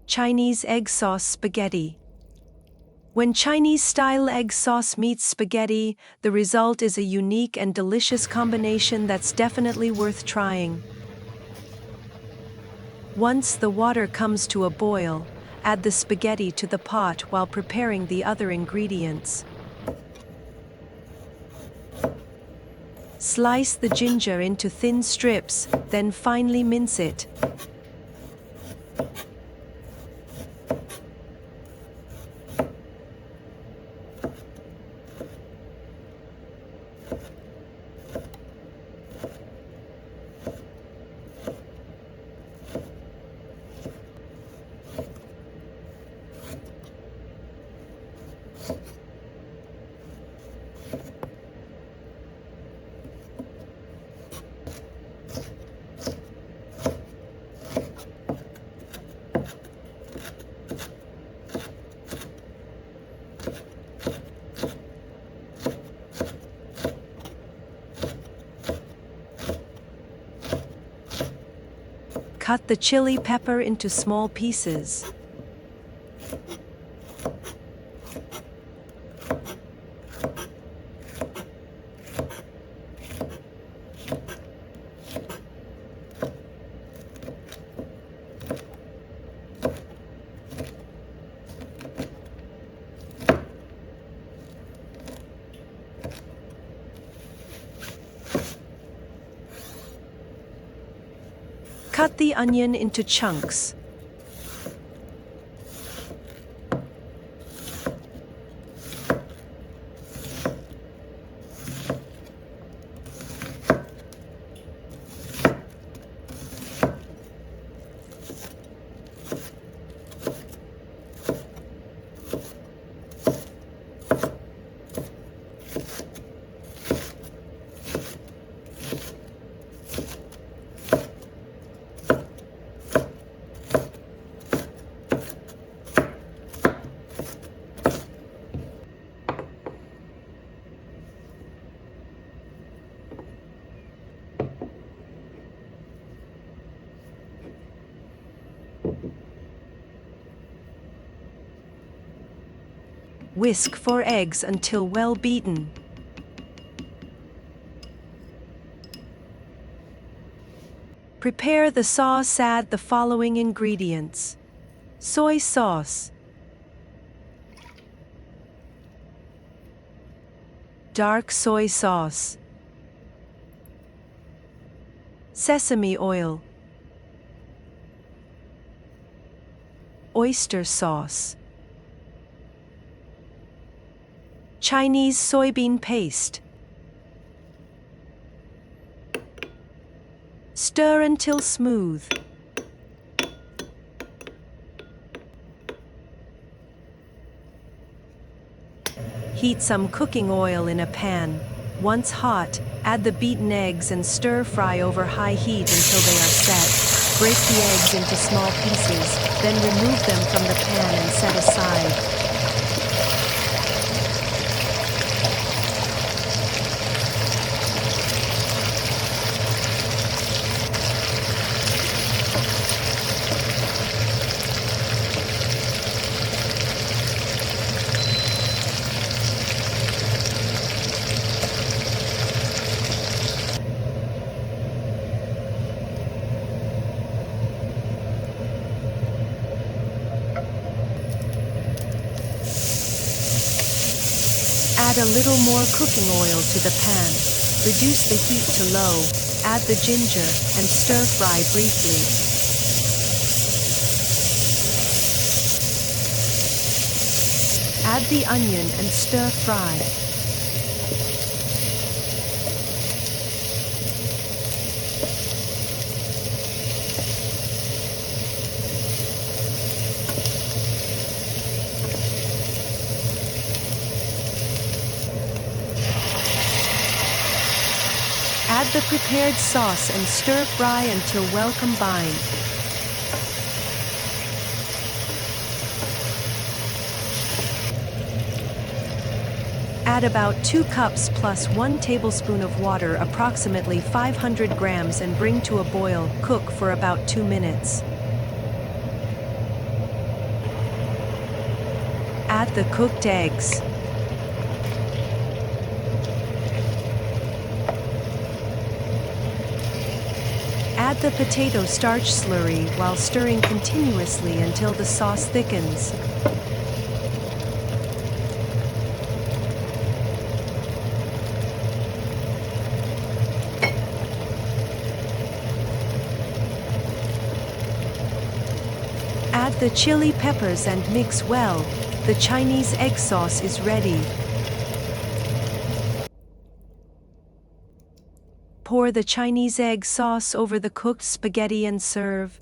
Chinese egg sauce spaghetti. When Chinese-style egg sauce meets spaghetti, the result is a unique and delicious combination that's definitely worth trying. Once the water comes to a boil, add the spaghetti to the pot while preparing the other ingredients. Slice the ginger into thin strips, then finely mince it. Cut the chili pepper into small pieces. Cut the onion into chunks. Whisk for eggs until well beaten. Prepare the sauce. Add the following ingredients: soy sauce, dark soy sauce, sesame oil, oyster sauce, Chinese soybean paste. Stir until smooth. Heat some cooking oil in a pan. Once hot, add the beaten eggs and stir fry over high heat until they are set. Break the eggs into small pieces, then remove them from the pan and set aside. Add a little more cooking oil to the pan. Reduce the heat to low, add the ginger, and stir-fry briefly. Add the onion and stir-fry. Add the prepared sauce and stir-fry until well combined. Add about 2 cups plus 1 tablespoon of water, approximately 500 grams, and bring to a boil. Cook for about 2 minutes. Add the cooked eggs. Add the potato starch slurry while stirring continuously until the sauce thickens. Add the chili peppers and mix well. The Chinese egg sauce is ready. Pour the Chinese egg sauce over the cooked spaghetti and serve.